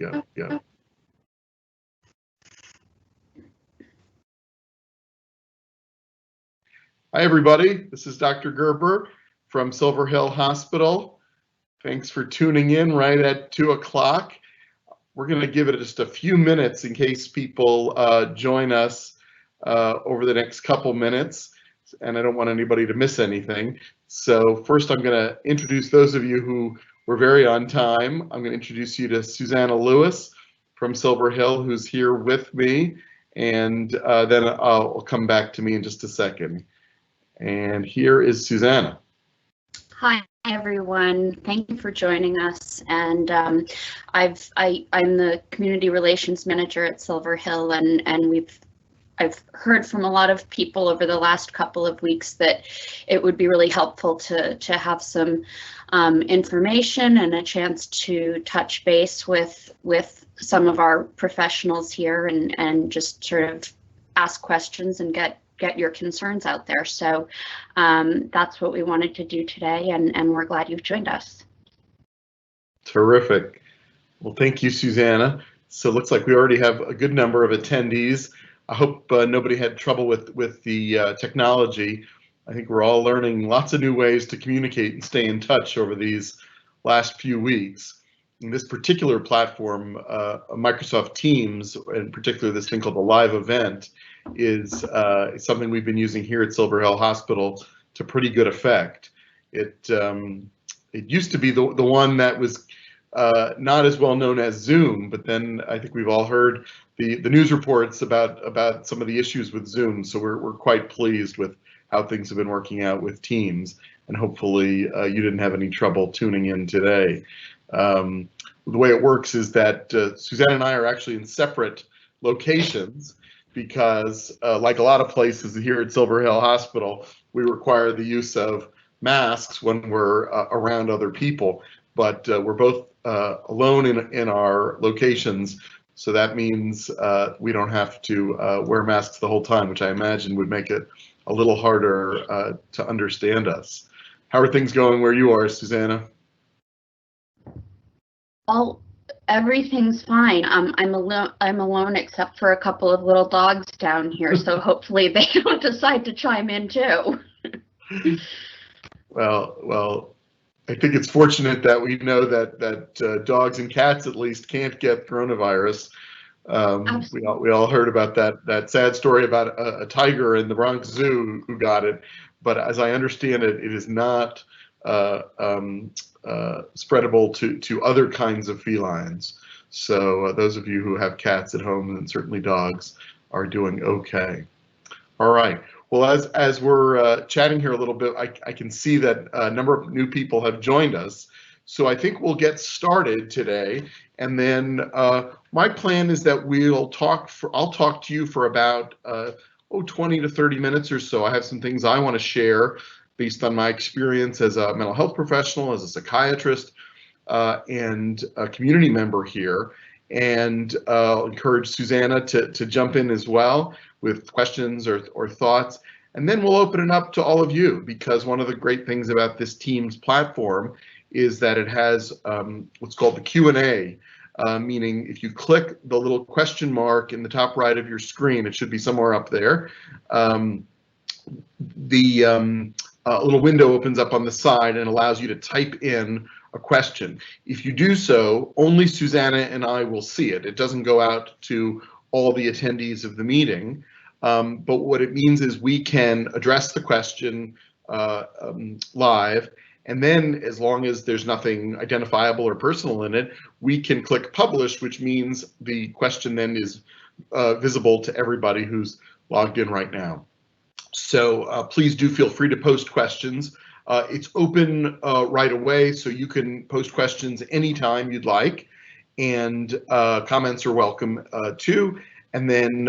yeah. Hi, everybody. This is Dr. Gerber from Silver Hill Hospital. Thanks for tuning in right at 2 o'clock. We're going to give it just a few minutes in case people join us over the next couple minutes, and I don't want anybody to miss anything. So first, I'm going to introduce those of you who were very on time. I'm going to introduce you to Susannah Lewis from Silver Hill, who's here with me, and then I'll come back to me in just a second. And here is Susannah. Hi, everyone. Thank you for joining us. And I'm the community relations manager at Silver Hill, and I've heard from a lot of people over the last couple of weeks that it would be really helpful to have some information and a chance to touch base with some of our professionals here and just sort of ask questions and get your concerns out there. So that's what we wanted to do today, and we're glad you've joined us. Terrific. Well, thank you, Susannah. So it looks like we already have a good number of attendees. I hope nobody had trouble with the technology. I think we're all learning lots of new ways to communicate and stay in touch over these last few weeks. In this particular platform, Microsoft Teams, in particular this thing called the live event, is something we've been using here at Silver Hill Hospital to pretty good effect. It used to be the one that was not as well known as Zoom, but then I think we've all heard the news reports about some of the issues with Zoom. So we're quite pleased with how things have been working out with Teams, and hopefully you didn't have any trouble tuning in today. The way it works is that Susannah and I are actually in separate locations because, like a lot of places here at Silver Hill Hospital, we require the use of masks when we're around other people. But we're both alone in our locations, so that means we don't have to wear masks the whole time, which I imagine would make it a little harder to understand us. How are things going where you are, Susannah? Well, everything's fine. I'm alone except for a couple of little dogs down here, so hopefully they don't decide to chime in too. Well, I think it's fortunate that we know that dogs and cats at least can't get coronavirus. We all heard about that sad story about a tiger in the Bronx Zoo who got it, but as I understand it, it is not spreadable to other kinds of felines. So those of you who have cats at home, and certainly dogs, are doing okay. All right. Well, as we're chatting here a little bit, I can see that a number of new people have joined us. So I think we'll get started today. And then my plan is that I'll talk to you for about 20 to 30 minutes or so. I have some things I want to share based on my experience as a mental health professional, as a psychiatrist, and a community member here. And I'll encourage Susannah to jump in as well with questions or thoughts. And then we'll open it up to all of you, because one of the great things about this Teams platform is that it has what's called the Q&A, meaning if you click the little question mark in the top right of your screen, it should be somewhere up there, a little window opens up on the side and allows you to type in a question. If you do so, only Susannah and I will see it. It doesn't go out to all the attendees of the meeting, but what it means is we can address the question live, and then as long as there's nothing identifiable or personal in it, we can click publish, which means the question then is visible to everybody who's logged in right now. So please do feel free to post questions. It's open right away, so you can post questions anytime you'd like, and comments are welcome too. And then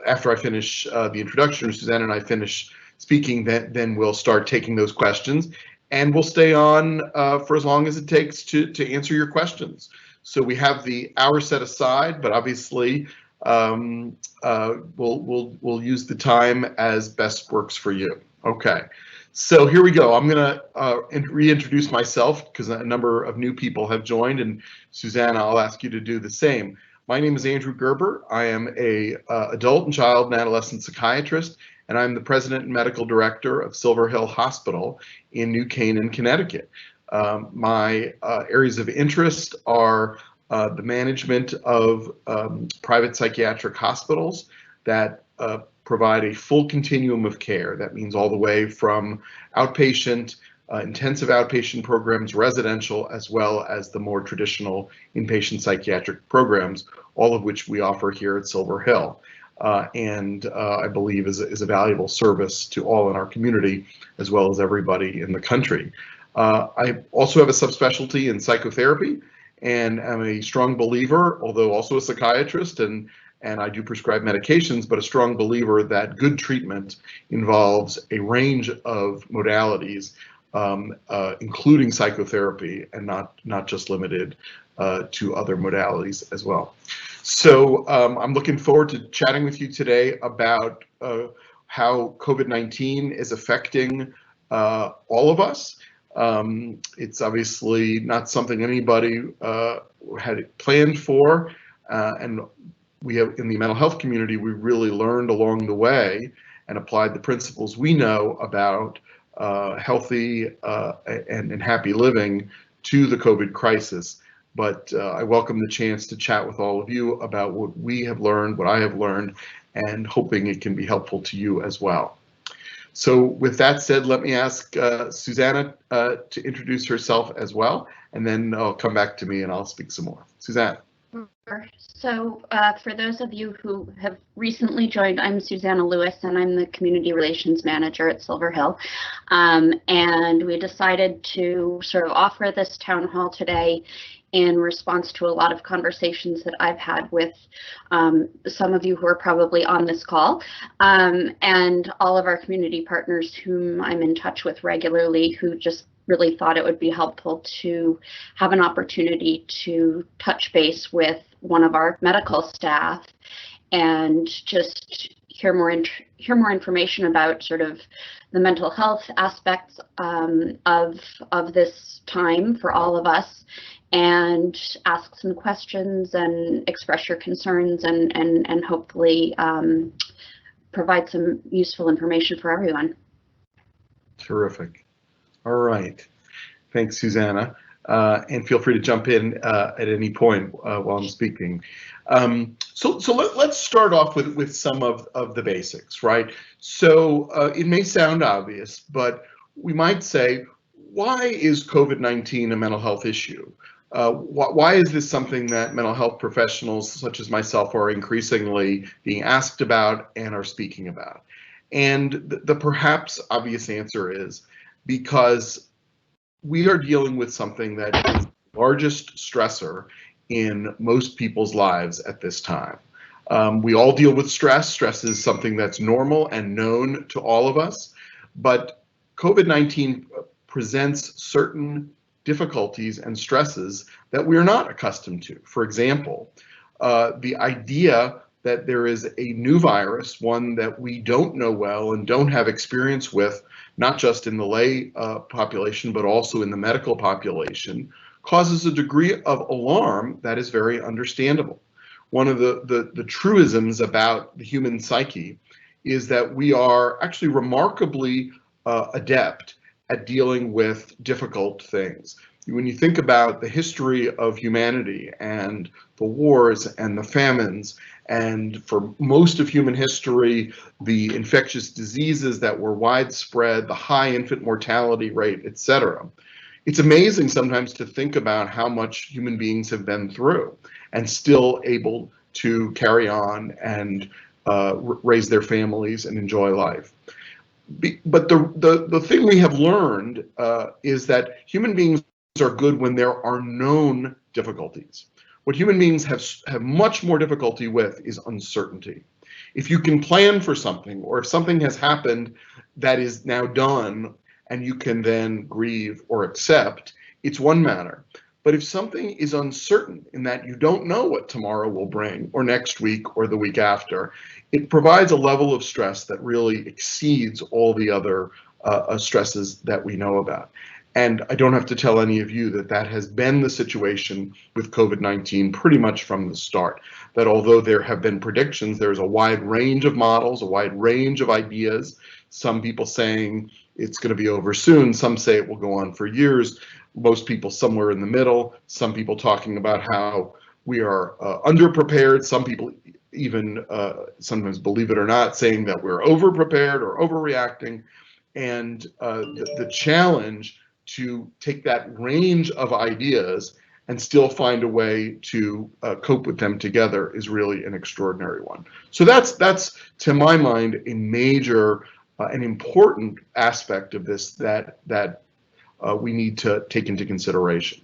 after I finish the introduction, or Susannah and I finish speaking, then we'll start taking those questions, and we'll stay on for as long as it takes to answer your questions. So we have the hour set aside, but obviously we'll use the time as best works for you. Okay, So here we go. I'm going to reintroduce myself because a number of new people have joined, and Susannah, I'll ask you to do the same. My name is Andrew Gerber. I am a adult and child and adolescent psychiatrist, and I'm the president and medical director of Silver Hill Hospital in New Canaan, Connecticut. My areas of interest are the management of private psychiatric hospitals that provide a full continuum of care. That means all the way from outpatient, intensive outpatient programs, residential, as well as the more traditional inpatient psychiatric programs, all of which we offer here at Silver Hill. And I believe is a valuable service to all in our community, as well as everybody in the country. I also have a subspecialty in psychotherapy, and am a strong believer, although also a psychiatrist, and I do prescribe medications, but a strong believer that good treatment involves a range of modalities, including psychotherapy, and not just limited to other modalities as well. So I'm looking forward to chatting with you today about how COVID-19 is affecting all of us. It's obviously not something anybody had planned for, and we have, in the mental health community, we really learned along the way and applied the principles we know about healthy and happy living to the COVID crisis. But I welcome the chance to chat with all of you about what we have learned, what I have learned, and hoping it can be helpful to you as well. So with that said, let me ask Susannah to introduce herself as well, and then I'll come back to me and I'll speak some more. Susannah. So for those of you who have recently joined, I'm Susannah Lewis, and I'm the Community Relations Manager at Silver Hill. And we decided to sort of offer this town hall today in response to a lot of conversations that I've had with some of you who are probably on this call, and all of our community partners whom I'm in touch with regularly, who just really thought it would be helpful to have an opportunity to touch base with one of our medical staff and just hear more information about sort of the mental health aspects of this time for all of us, and ask some questions and express your concerns, and hopefully provide some useful information for everyone. Terrific. All right. Thanks, Susannah. And feel free to jump in at any point while I'm speaking. So let's start off with some of the basics, right? So it may sound obvious, but we might say, why is COVID-19 a mental health issue? Why is this something that mental health professionals such as myself are increasingly being asked about and are speaking about? And the perhaps obvious answer is because we are dealing with something that is the largest stressor in most people's lives at this time. We all deal with stress. Stress is something that's normal and known to all of us, but COVID-19 presents certain difficulties and stresses that we're not accustomed to. For example, the idea that there is a new virus, one that we don't know well and don't have experience with, not just in the lay population, but also in the medical population, causes a degree of alarm that is very understandable. One of the truisms about the human psyche is that we are actually remarkably adept at dealing with difficult things. When you think about the history of humanity and the wars and the famines, and for most of human history, the infectious diseases that were widespread, the high infant mortality rate, etc. It's amazing sometimes to think about how much human beings have been through and still able to carry on and raise their families and enjoy life. But the thing we have learned is that human beings are good when there are known difficulties. What human beings have much more difficulty with is uncertainty. If you can plan for something, or if something has happened that is now done and you can then grieve or accept, it's one matter. But if something is uncertain in that you don't know what tomorrow will bring, or next week, or the week after, it provides a level of stress that really exceeds all the other stresses that we know about. And I don't have to tell any of you that that has been the situation with COVID-19 pretty much from the start. That although there have been predictions, there's a wide range of models, a wide range of ideas. Some people saying it's going to be over soon. Some say it will go on for years. Most people somewhere in the middle. Some people talking about how we are underprepared. Some people even sometimes, believe it or not, saying that we're overprepared or overreacting. And the challenge to take that range of ideas and still find a way to cope with them together is really an extraordinary one. So that's to my mind a major and important aspect of this that we need to take into consideration.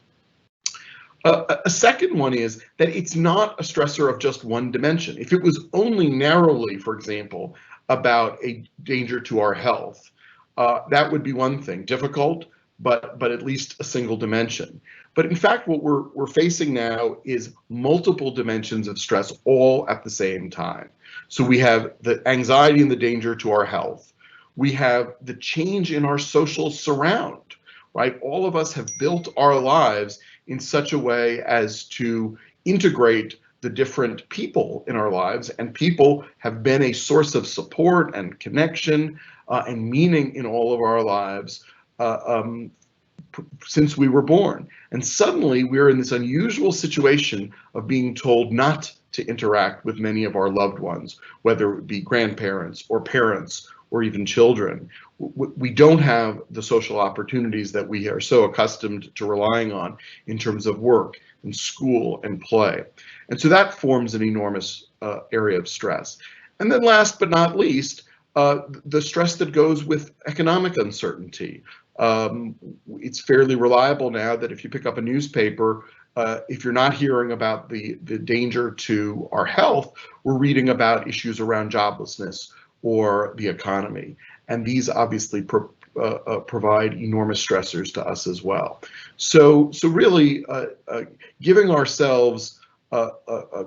A second one is that it's not a stressor of just one dimension. If it was only narrowly, for example, about a danger to our health, that would be one thing, difficult, but at least a single dimension. But in fact, what we're facing now is multiple dimensions of stress all at the same time. So we have the anxiety and the danger to our health. We have the change in our social surround, right? All of us have built our lives in such a way as to integrate the different people in our lives, and people have been a source of support and connection and meaning in all of our lives since we were born. And suddenly we're in this unusual situation of being told not to interact with many of our loved ones, whether it be grandparents or parents or even children. We don't have the social opportunities that we are so accustomed to relying on in terms of work and school and play. And so that forms an enormous area of stress. And then last but not least, the stress that goes with economic uncertainty. It's fairly reliable now that if you pick up a newspaper, if you're not hearing about the danger to our health, we're reading about issues around joblessness or the economy. And these obviously provide enormous stressors to us as well. So really giving ourselves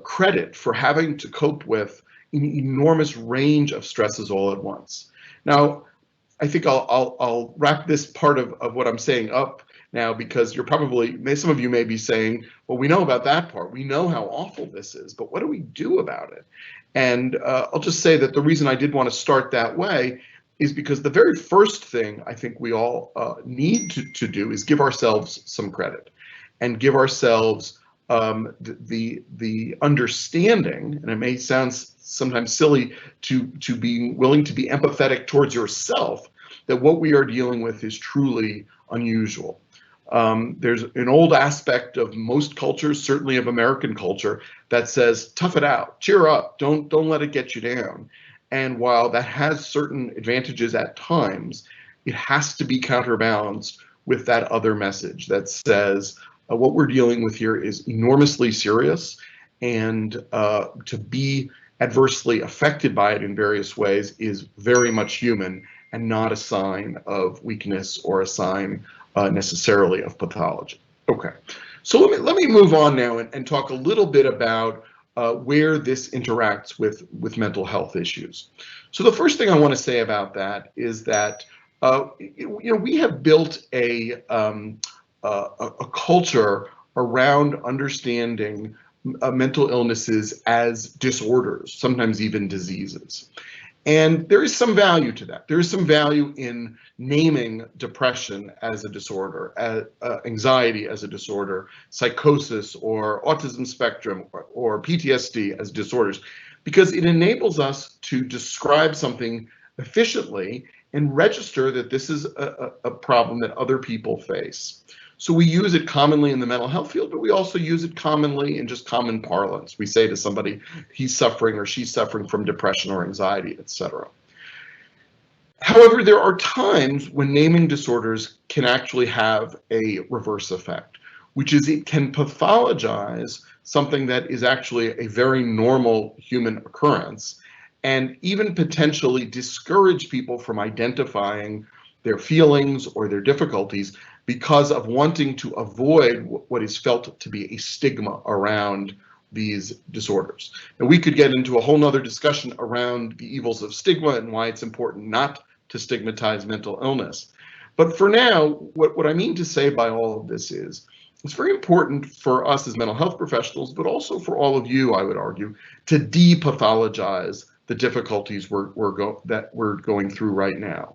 credit for having to cope with an enormous range of stresses all at once. Now, I think I'll wrap this part of what I'm saying up now, because you're probably, some of you may be saying, well, we know about that part. We know how awful this is, but what do we do about it? And I'll just say that the reason I did want to start that way is because the very first thing I think we all need to do is give ourselves some credit and give ourselves the understanding, and it may sound sometimes silly to be willing to be empathetic towards yourself, that what we are dealing with is truly unusual. There's an old aspect of most cultures, certainly of American culture, that says, tough it out, cheer up, don't let it get you down. And while that has certain advantages at times, it has to be counterbalanced with that other message that says, what we're dealing with here is enormously serious, and to be adversely affected by it in various ways is very much human and not a sign of weakness or a sign necessarily of pathology. Okay, so let me move on now and talk a little bit about where this interacts with mental health issues. So the first thing I want to say about that is that we have built a culture around understanding mental illnesses as disorders, sometimes even diseases. And there is some value to that. There is some value in naming depression as a disorder, anxiety as a disorder, psychosis or autism spectrum or PTSD as disorders, because it enables us to describe something efficiently and register that this is a problem that other people face. So we use it commonly in the mental health field, but we also use it commonly in just common parlance. We say to somebody, he's suffering or she's suffering from depression or anxiety, etc. However, there are times when naming disorders can actually have a reverse effect, which is it can pathologize something that is actually a very normal human occurrence, and even potentially discourage people from identifying their feelings or their difficulties because of wanting to avoid what is felt to be a stigma around these disorders. And we could get into a whole nother discussion around the evils of stigma and why it's important not to stigmatize mental illness. But for now, what I mean to say by all of this is, it's very important for us as mental health professionals, but also for all of you, I would argue, to depathologize the difficulties that we're going through right now.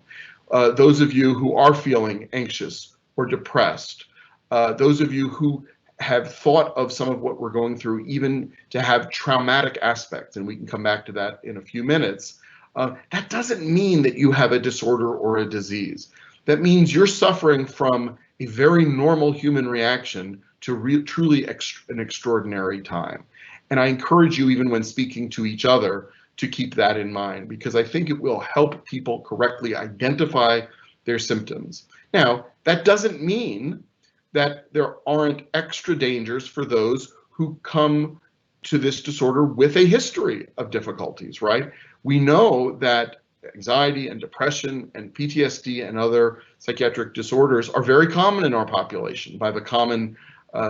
Those of you who are feeling anxious or depressed, those of you who have thought of some of what we're going through even to have traumatic aspects, and we can come back to that in a few minutes, that doesn't mean that you have a disorder or a disease. That means you're suffering from a very normal human reaction to truly an extraordinary time. And I encourage you, even when speaking to each other, to keep that in mind, because I think it will help people correctly identify their symptoms. Now, that doesn't mean that there aren't extra dangers for those who come to this disorder with a history of difficulties, right? We know that anxiety and depression and PTSD and other psychiatric disorders are very common in our population. By the common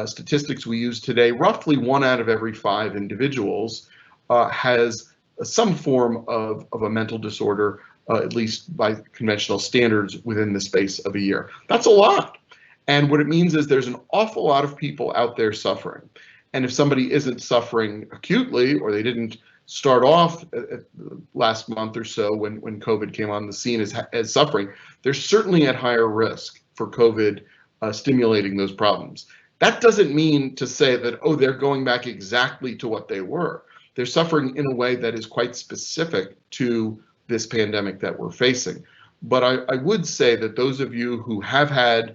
statistics we use today, roughly 1 out of every 5 individuals has some form of a mental disorder, at least by conventional standards, within the space of a year. That's a lot. And what it means is there's an awful lot of people out there suffering. And if somebody isn't suffering acutely, or they didn't start off last month or so when COVID came on the scene as suffering, they're certainly at higher risk for COVID stimulating those problems. That doesn't mean to say that, oh, they're going back exactly to what they were. They're suffering in a way that is quite specific to this pandemic that we're facing. But I would say that those of you who have had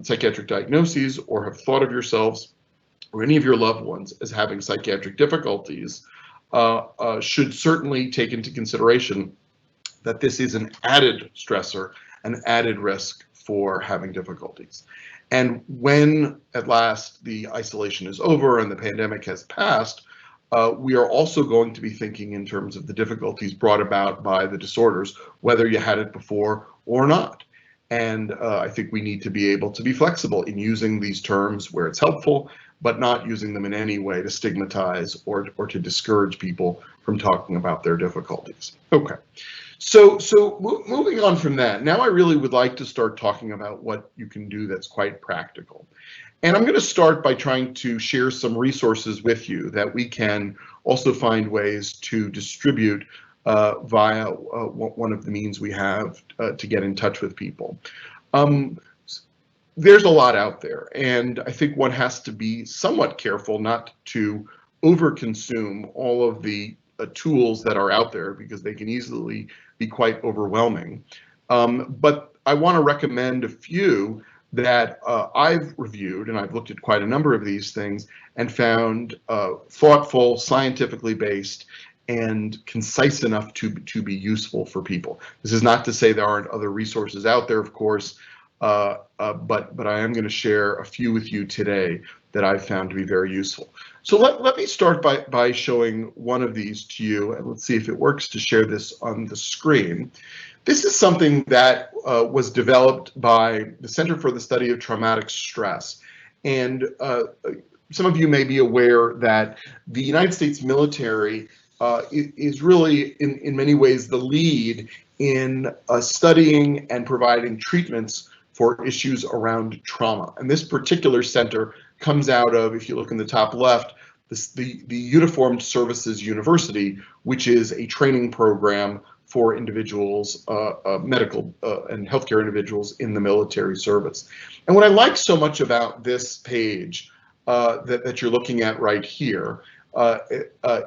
psychiatric diagnoses or have thought of yourselves or any of your loved ones as having psychiatric difficulties should certainly take into consideration that this is an added stressor, an added risk for having difficulties. And when at last the isolation is over and the pandemic has passed, we are also going to be thinking in terms of the difficulties brought about by the disorders, whether you had it before or not. And I think we need to be able to be flexible in using these terms where it's helpful, but not using them in any way to stigmatize or to discourage people from talking about their difficulties. Okay, so moving on from that, now I really would like to start talking about what you can do that's quite practical. And I'm going to start by trying to share some resources with you that we can also find ways to distribute via one of the means we have to get in touch with people. There's a lot out there, and I think one has to be somewhat careful not to overconsume all of the tools that are out there, because they can easily be quite overwhelming. But I want to recommend a few that I've reviewed, and I've looked at quite a number of these things and found thoughtful, scientifically based, and concise enough to be useful for people. This is not to say there aren't other resources out there, of course, but I am going to share a few with you today that I've found to be very useful. So let me start by showing one of these to you, and let's see if it works to share this on the screen. This is something that was developed by the Center for the Study of Traumatic Stress. And some of you may be aware that the United States military is really, in many ways, the lead in studying and providing treatments for issues around trauma. And this particular center comes out of, if you look in the top left, the Uniformed Services University, which is a training program for individuals, medical and healthcare individuals in the military service. And what I like so much about this page that you're looking at right here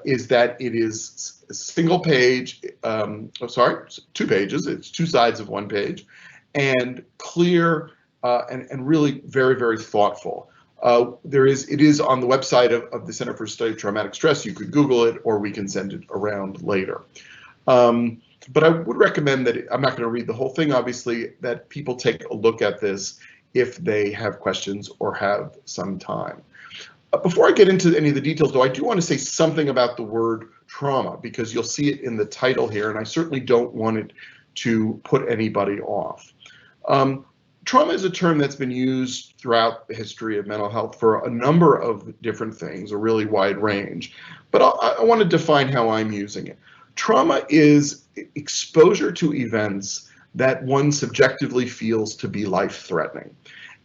is that it is a single page, two pages, it's 2 sides of 1 page, and clear and really very, very thoughtful. It is on the website of the Center for the Study of Traumatic Stress. You could Google it, or we can send it around later. But I would recommend that, I'm not going to read the whole thing, obviously, that people take a look at this if they have questions or have some time. Before I get into any of the details, though, I do want to say something about the word trauma, because you'll see it in the title here, and I certainly don't want it to put anybody off. Trauma is a term that's been used throughout the history of mental health for a number of different things, a really wide range. But I want to define how I'm using it. Trauma is exposure to events that one subjectively feels to be life-threatening.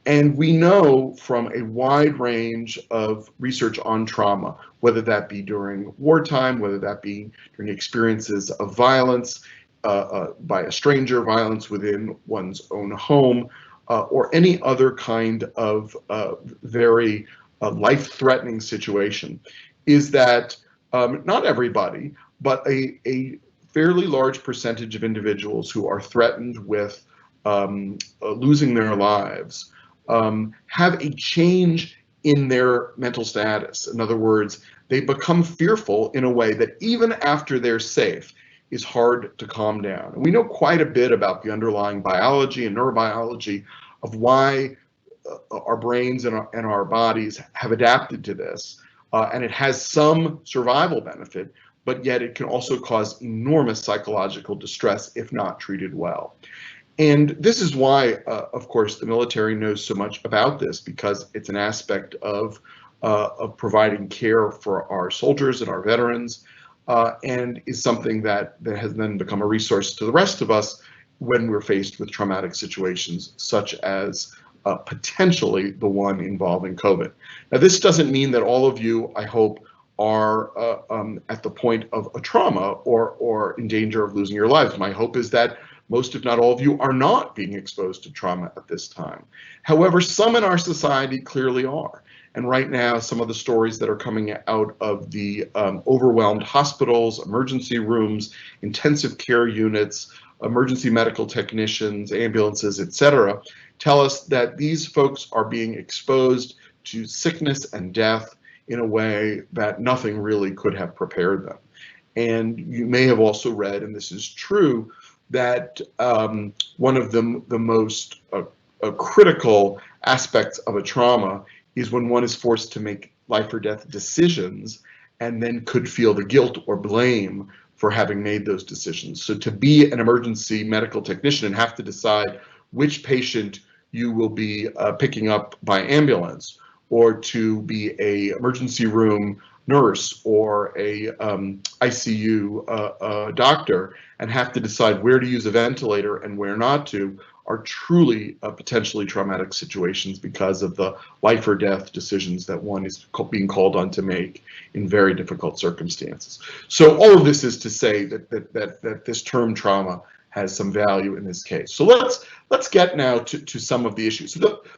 And we know from a wide range of research on trauma, whether that be during wartime, whether that be during experiences of violence by a stranger, violence within one's own home, or any other kind of very life-threatening situation, is that not everybody, but a fairly large percentage of individuals who are threatened with losing their lives have a change in their mental status. In other words, they become fearful in a way that even after they're safe is hard to calm down. And we know quite a bit about the underlying biology and neurobiology of why our brains and our bodies have adapted to this. And it has some survival benefit, but yet it can also cause enormous psychological distress if not treated well. And this is why, of course, the military knows so much about this, because it's an aspect of providing care for our soldiers and our veterans, and is something that has then become a resource to the rest of us when we're faced with traumatic situations, such as potentially the one involving COVID. Now, this doesn't mean that all of you, I hope, are at the point of a trauma or in danger of losing your lives. My hope is that most, if not all of you, are not being exposed to trauma at this time. However, some in our society clearly are. And right now, some of the stories that are coming out of the overwhelmed hospitals, emergency rooms, intensive care units, emergency medical technicians, ambulances, etc., tell us that these folks are being exposed to sickness and death in a way that nothing really could have prepared them. And you may have also read, and this is true, that one of the most critical aspects of a trauma is when one is forced to make life or death decisions and then could feel the guilt or blame for having made those decisions. So to be an emergency medical technician and have to decide which patient you will be picking up by ambulance, or to be a emergency room nurse or a ICU doctor and have to decide where to use a ventilator and where not to, are truly potentially traumatic situations because of the life or death decisions that one is being called on to make in very difficult circumstances. So all of this is to say that this term trauma has some value in this case. So let's get now to some of the issues.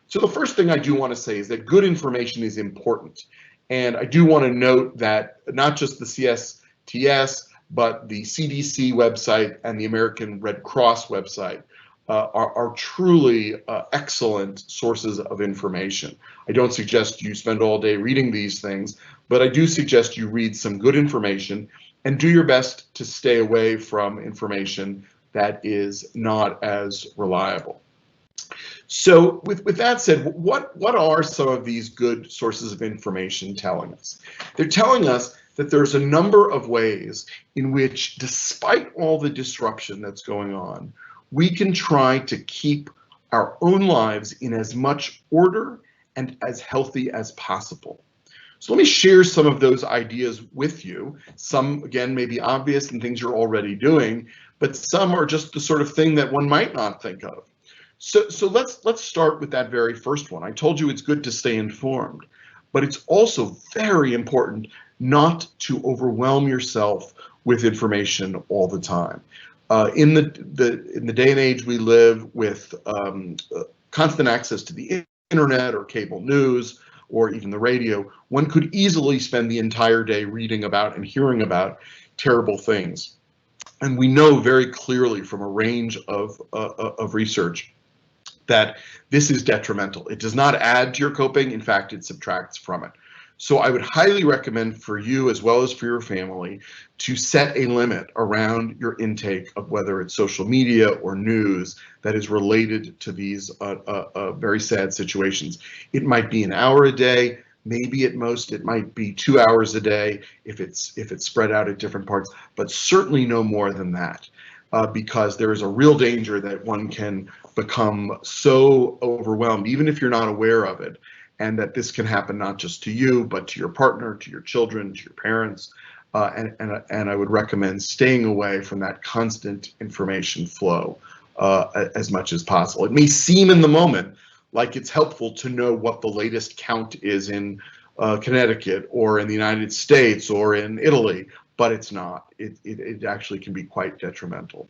So the first thing I do want to say is that good information is important. And I do want to note that not just the CSTS, but the CDC website and the American Red Cross website are truly excellent sources of information. I don't suggest you spend all day reading these things, but I do suggest you read some good information and do your best to stay away from information that is not as reliable. So with that said, what are some of these good sources of information telling us? They're telling us that there's a number of ways in which, despite all the disruption that's going on, we can try to keep our own lives in as much order and as healthy as possible. So let me share some of those ideas with you. Some, again, may be obvious and things you're already doing, but some are just the sort of thing that one might not think of. So let's start with that very first one. I told you it's good to stay informed, but it's also very important not to overwhelm yourself with information all the time. In the day and age we live with constant access to the internet or cable news or even the radio, one could easily spend the entire day reading about and hearing about terrible things. And we know very clearly from a range of research that this is detrimental. It does not add to your coping. In fact, it subtracts from it. So I would highly recommend for you, as well as for your family, to set a limit around your intake of whether it's social media or news that is related to these very sad situations. It might be an hour a day, maybe at most it might be 2 hours a day if it's spread out at different parts, but certainly no more than that. Because there is a real danger that one can become so overwhelmed, even if you're not aware of it, and that this can happen not just to you, but to your partner, to your children, to your parents, and I would recommend staying away from that constant information flow as much as possible. It may seem in the moment like it's helpful to know what the latest count is in Connecticut or in the United States or in Italy, but it's not. It actually can be quite detrimental.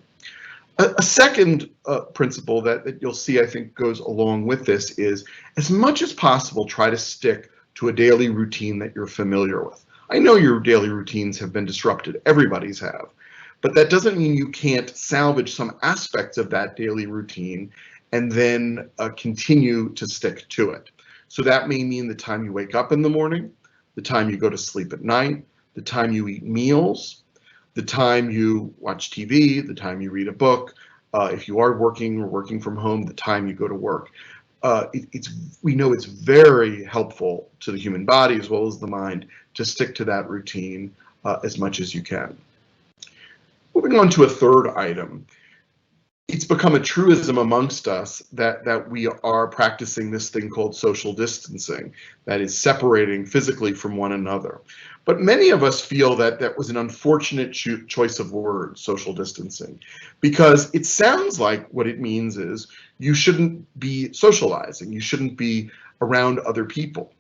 A second principle that you'll see, I think, goes along with this is, as much as possible, try to stick to a daily routine that you're familiar with. I know your daily routines have been disrupted, everybody's have, but that doesn't mean you can't salvage some aspects of that daily routine and then continue to stick to it. So that may mean the time you wake up in the morning, the time you go to sleep at night, the time you eat meals, the time you watch TV, the time you read a book, if you are working or working from home, the time you go to work. We know it's very helpful to the human body as well as the mind to stick to that routine as much as you can. Moving on to a third item. It's become a truism amongst us that we are practicing this thing called social distancing, that is separating physically from one another. But many of us feel that that was an unfortunate choice of words, social distancing, because it sounds like what it means is you shouldn't be socializing, you shouldn't be around other people.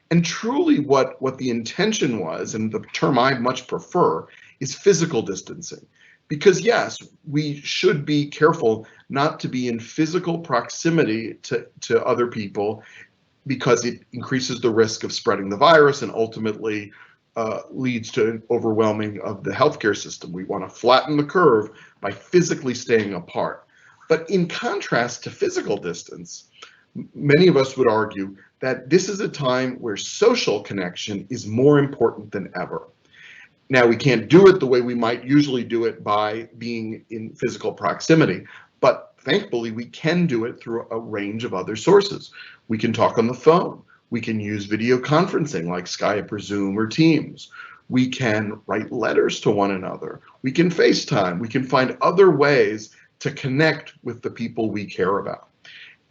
And truly what the intention was, and the term I much prefer, is physical distancing. Because yes, we should be careful not to be in physical proximity to other people, because it increases the risk of spreading the virus and ultimately leads to an overwhelming of the healthcare system. We want to flatten the curve by physically staying apart. But in contrast to physical distance, many of us would argue that this is a time where social connection is more important than ever. Now, we can't do it the way we might usually do it by being in physical proximity, but thankfully we can do it through a range of other sources. We can talk on the phone. We can use video conferencing like Skype or Zoom or Teams. We can write letters to one another. We can FaceTime. We can find other ways to connect with the people we care about.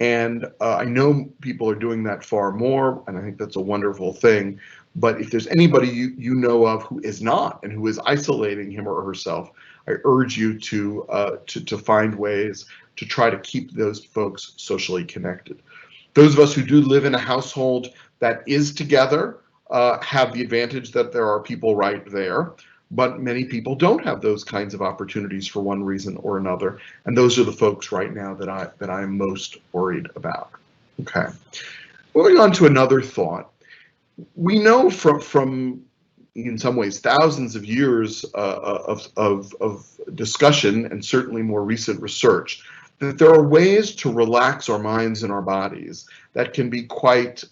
And I know people are doing that far more, and I think that's a wonderful thing. But if there's anybody you know of who is not and who is isolating him or herself, I urge you to find ways to try to keep those folks socially connected. Those of us who do live in a household that is together have the advantage that there are people right there, but many people don't have those kinds of opportunities for one reason or another, and those are the folks right now that I am most worried about. Okay, moving on to another thought. We know from in some ways thousands of years of discussion and certainly more recent research that there are ways to relax our minds and our bodies that can be quite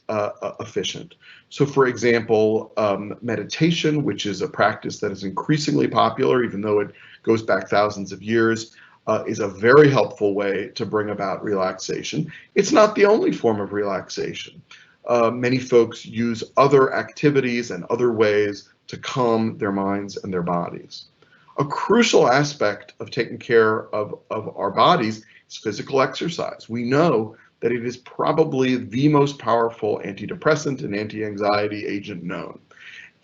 efficient. So for example, meditation, which is a practice that is increasingly popular, even though it goes back thousands of years, is a very helpful way to bring about relaxation. It's not the only form of relaxation. Many folks use other activities and other ways to calm their minds and their bodies. A crucial aspect of taking care of our bodies is physical exercise. We know that it is probably the most powerful antidepressant and anti-anxiety agent known.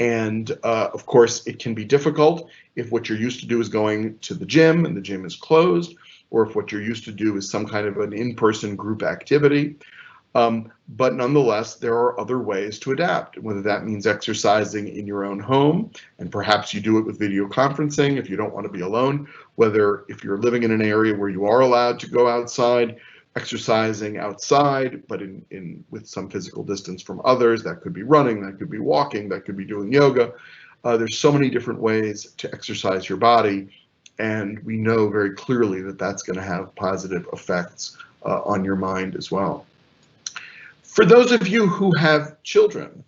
And of course, it can be difficult if what you're used to do is going to the gym and the gym is closed, or if what you're used to do is some kind of an in-person group activity. But nonetheless, there are other ways to adapt, whether that means exercising in your own home, and perhaps you do it with video conferencing if you don't want to be alone, whether if you're living in an area where you are allowed to go outside, exercising outside, but with some physical distance from others. That could be running, that could be walking, that could be doing yoga. There's so many different ways to exercise your body, and we know very clearly that that's going to have positive effects on your mind as well. For those of you who have children,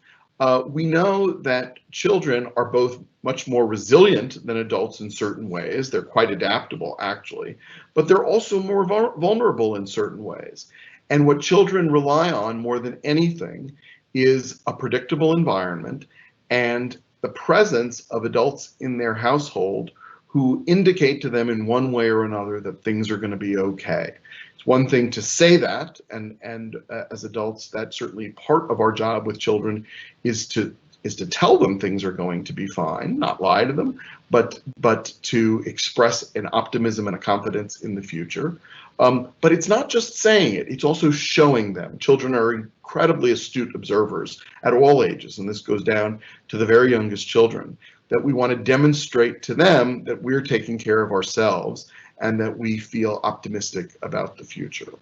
we know that children are both much more resilient than adults in certain ways. They're quite adaptable, actually, but they're also more vulnerable in certain ways. And what children rely on more than anything is a predictable environment and the presence of adults in their household who indicate to them in one way or another that things are going to be okay. It's one thing to say that, and as adults, that's certainly part of our job with children, is to is to tell them things are going to be fine, not lie to them, but to express an optimism and a confidence in the future. But it's not just saying it, it's also showing them. Children are incredibly astute observers at all ages, and this goes down to the very youngest children, that we want to demonstrate to them that we're taking care of ourselves and that we feel optimistic about the future.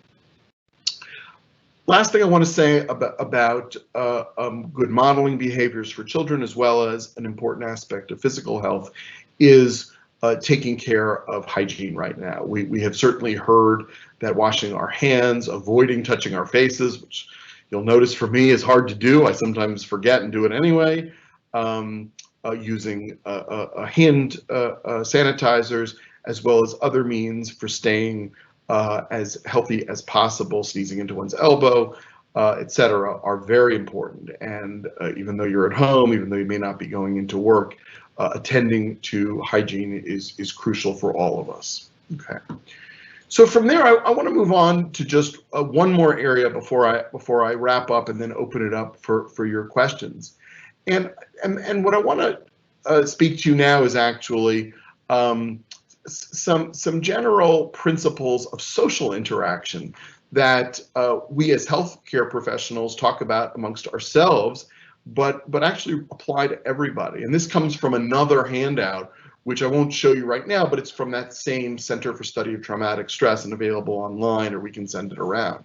Last thing I want to say about good modeling behaviors for children, as well as an important aspect of physical health, is taking care of hygiene right now. We have certainly heard that washing our hands, avoiding touching our faces, which you'll notice for me is hard to do. I sometimes forget and do it anyway. Using hand sanitizers, as well as other means for staying as healthy as possible, sneezing into one's elbow, etc., are very important. And even though you're at home, even though you may not be going into work, attending to hygiene is crucial for all of us. Okay. So from there, I want to move on to just one more area before I wrap up and then open it up for your questions. And what I want to speak to you now is actually some general principles of social interaction that we as healthcare professionals talk about amongst ourselves, but actually apply to everybody. And this comes from another handout, which I won't show you right now, but it's from that same Center for Study of Traumatic Stress and available online, or we can send it around.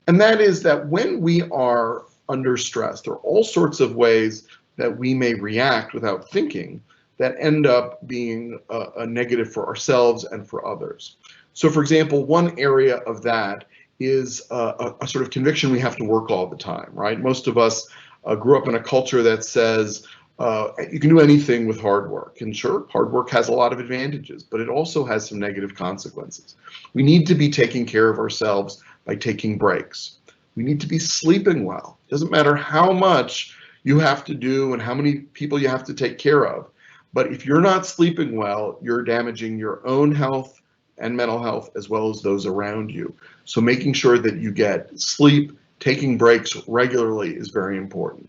And that is that when we are under stress, there are all sorts of ways that we may react without thinking that end up being a negative for ourselves and for others. So for example, one area of that is a sort of conviction we have to work all the time, right? Most of us grew up in a culture that says you can do anything with hard work. And sure, hard work has a lot of advantages, but it also has some negative consequences. We need to be taking care of ourselves by taking breaks. We need to be sleeping well. It doesn't matter how much you have to do and how many people you have to take care of. But if you're not sleeping well, you're damaging your own health and mental health as well as those around you. So making sure that you get sleep, taking breaks regularly is very important.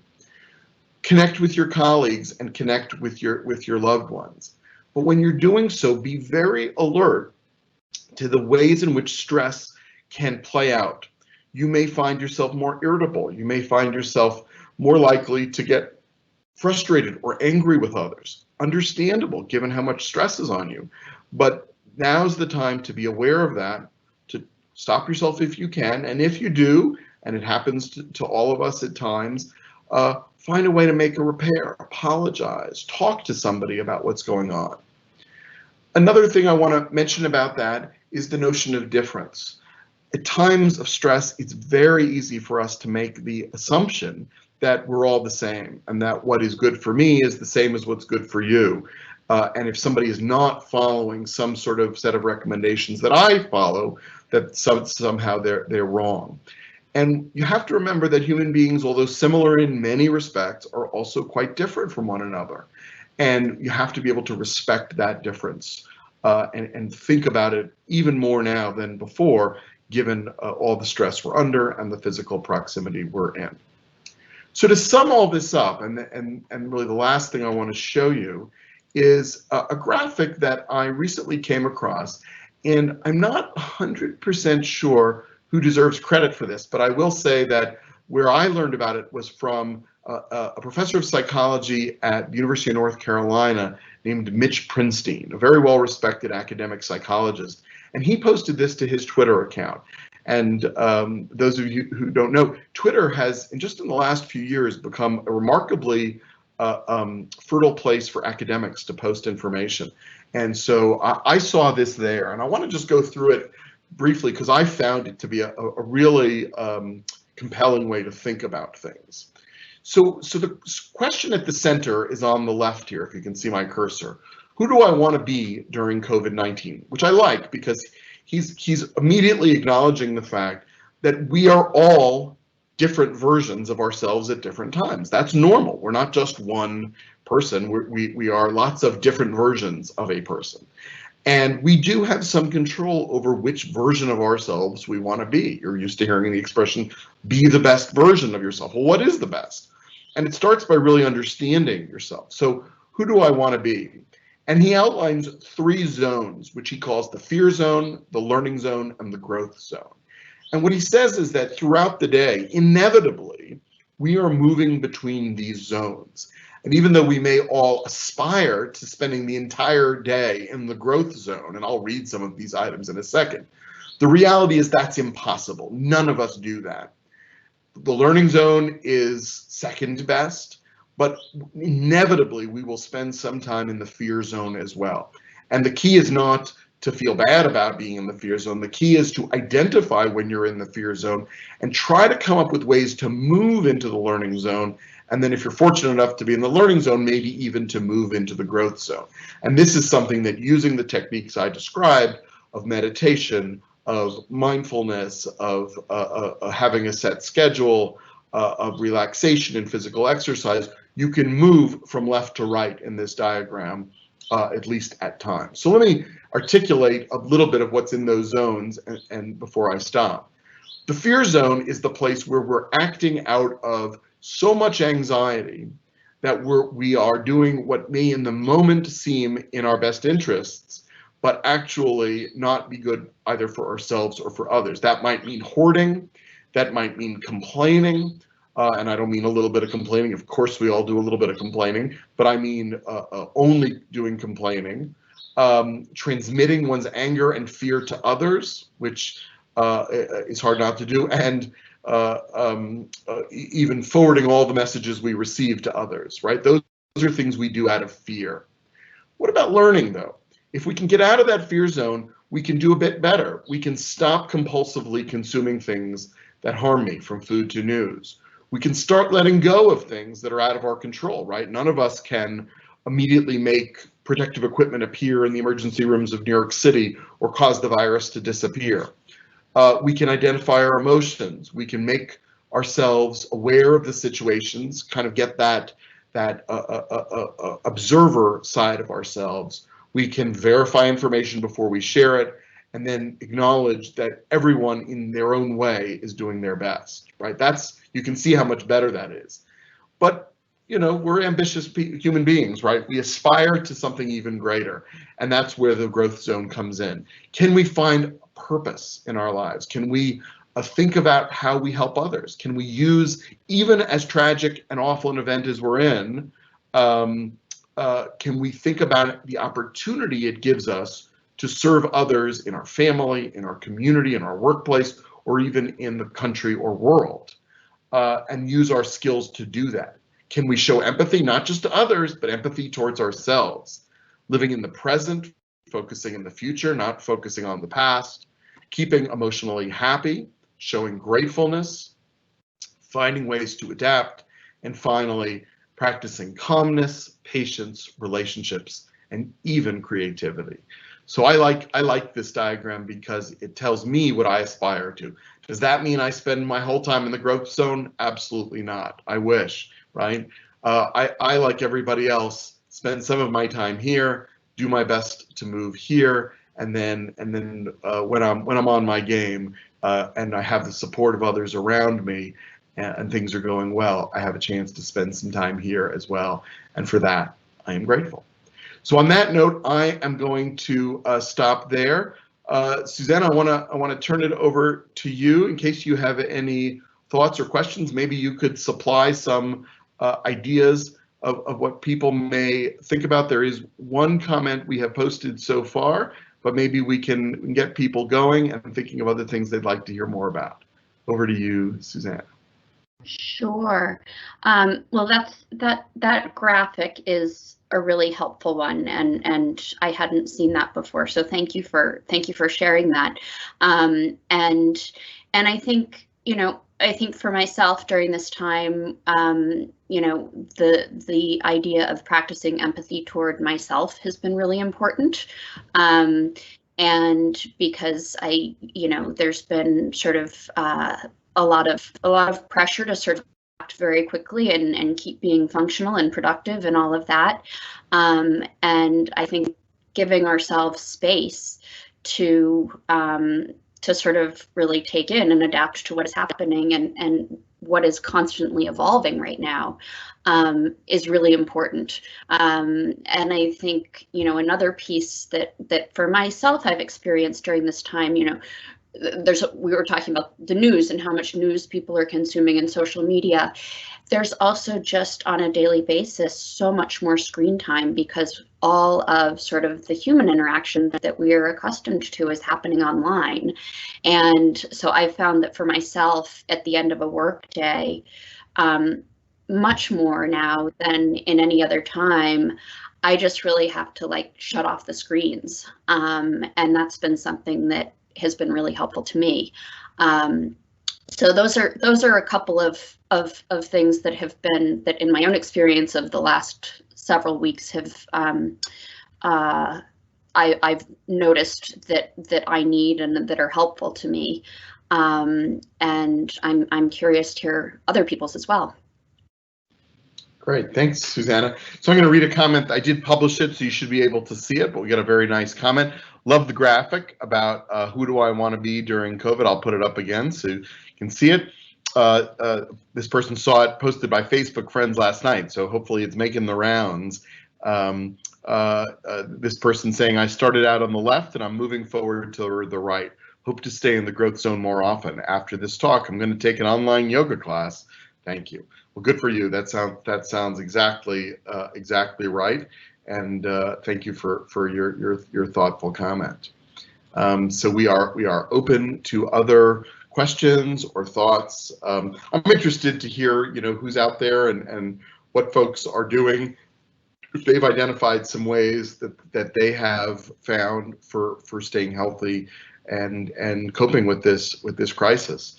Connect with your colleagues and connect with your loved ones. But when you're doing so, be very alert to the ways in which stress can play out. You may find yourself more irritable. You may find yourself more likely to get frustrated or angry with others. Understandable, given how much stress is on you. But now's the time to be aware of that, to stop yourself if you can, and if you do, and it happens to all of us at times, find a way to make a repair, apologize, talk to somebody about what's going on. Another thing I want to mention about that is the notion of difference. At times of stress, it's very easy for us to make the assumption that we're all the same and that what is good for me is the same as what's good for you. And if somebody is not following some sort of set of recommendations that I follow, that somehow they're wrong. And you have to remember that human beings, although similar in many respects, are also quite different from one another. And you have to be able to respect that difference and think about it even more now than before, given all the stress we're under and the physical proximity we're in. So to sum all this up, and really the last thing I want to show you is a graphic that I recently came across, and I'm not 100% sure who deserves credit for this, but I will say that where I learned about it was from a professor of psychology at the University of North Carolina named Mitch Prinstein, a very well-respected academic psychologist, and he posted this to his Twitter account. And those of you who don't know, Twitter has, just in the last few years, become a remarkably fertile place for academics to post information. And so I saw this there, and I want to just go through it briefly because I found it to be a really compelling way to think about things. So the question at the center is on the left here, if you can see my cursor. Who do I want to be during COVID-19? Which I like because he's immediately acknowledging the fact that we are all different versions of ourselves at different times. That's normal. We're not just one person. We are lots of different versions of a person. And we do have some control over which version of ourselves we want to be. You're used to hearing the expression, be the best version of yourself. Well, what is the best? And it starts by really understanding yourself. So who do I want to be? And he outlines 3 zones, which he calls the fear zone, the learning zone, and the growth zone. And what he says is that throughout the day, inevitably, we are moving between these zones. And even though we may all aspire to spending the entire day in the growth zone, and I'll read some of these items in a second, the reality is that's impossible. None of us do that. The learning zone is second best, but inevitably we will spend some time in the fear zone as well. And the key is not to feel bad about being in the fear zone. The key is to identify when you're in the fear zone and try to come up with ways to move into the learning zone. And then if you're fortunate enough to be in the learning zone, maybe even to move into the growth zone. And this is something that, using the techniques I described of meditation, of mindfulness, of having a set schedule, of relaxation and physical exercise, you can move from left to right in this diagram, at least at times. So let me articulate a little bit of what's in those zones and before I stop. The fear zone is the place where we're acting out of so much anxiety that we are doing what may in the moment seem in our best interests, but actually not be good either for ourselves or for others. That might mean hoarding, that might mean complaining, and I don't mean a little bit of complaining. Of course, we all do a little bit of complaining, but I mean only doing complaining, transmitting one's anger and fear to others, which is hard not to do, and even forwarding all the messages we receive to others, right? Those are things we do out of fear. What about learning, though? If we can get out of that fear zone, we can do a bit better. We can stop compulsively consuming things that harm me, from food to news. We can start letting go of things that are out of our control, right? None of us can immediately make protective equipment appear in the emergency rooms of New York City or cause the virus to disappear. We can identify our emotions. We can make ourselves aware of the situations, kind of get that observer side of ourselves. We can verify information before we share it, and then acknowledge that everyone in their own way is doing their best, right? You can see how much better that is. But, you know, we're ambitious human beings, right? We aspire to something even greater, and that's where the growth zone comes in. Can we find purpose in our lives? Can we think about how we help others? Can we use, even as tragic and awful an event as we're in, can we think about the opportunity it gives us to serve others in our family, in our community, in our workplace, or even in the country or world, and use our skills to do that? Can we show empathy, not just to others, but empathy towards ourselves? Living in the present, focusing in the future, not focusing on the past, keeping emotionally happy, showing gratefulness, finding ways to adapt, and finally, practicing calmness, patience, relationships, and even creativity. So I like this diagram because it tells me what I aspire to. Does that mean I spend my whole time in the growth zone? Absolutely not. I wish, right? I, like everybody else, spend some of my time here, do my best to move here, and then when I'm on my game and I have the support of others around me, and things are going well, I have a chance to spend some time here as well. And for that, I am grateful. So on that note, I am going to stop there. Susannah, I want to turn it over to you in case you have any thoughts or questions. Maybe you could supply some ideas of what people may think about. There is one comment we have posted so far, but maybe we can get people going and thinking of other things they'd like to hear more about. Over to you, Susannah. Sure. Well, that graphic is a really helpful one, and I hadn't seen that before. So thank you for sharing that. And I think, you know, I think for myself during this time, you know, the idea of practicing empathy toward myself has been really important. And because you know, there's been sort of a lot of pressure to sort of act very quickly and keep being functional and productive and all of that. And I think giving ourselves space to to sort of really take in and adapt to what is happening and what is constantly evolving right now is really important. And I think, you know, another piece that for myself I've experienced during this time, you know, we were talking about the news and how much news people are consuming in social media. There's also just on a daily basis so much more screen time because all of sort of the human interaction that we are accustomed to is happening online. And so I found that for myself at the end of a work day, much more now than in any other time, I just really have to like shut off the screens. And that's been something that has been really helpful to me. So those are a couple of things that have been, that in my own experience of the last several weeks have I've noticed that I need and that are helpful to me. And I'm curious to hear other people's as well. Great, thanks, Susannah. So I'm going to read a comment. I did publish it, so you should be able to see it, but we got a very nice comment. Love the graphic about who do I want to be during COVID. I'll put it up again so you can see it. This person saw it posted by Facebook friends last night, so hopefully it's making the rounds. This person saying, I started out on the left and I'm moving forward to the right. Hope to stay in the growth zone more often. After this talk, I'm going to take an online yoga class. Thank you. Well, good for you. That sounds exactly right. And thank you for your thoughtful comment. So we are open to other questions or thoughts. I'm interested to hear, you know, who's out there and what folks are doing. If they've identified some ways that they have found for staying healthy and coping with this crisis.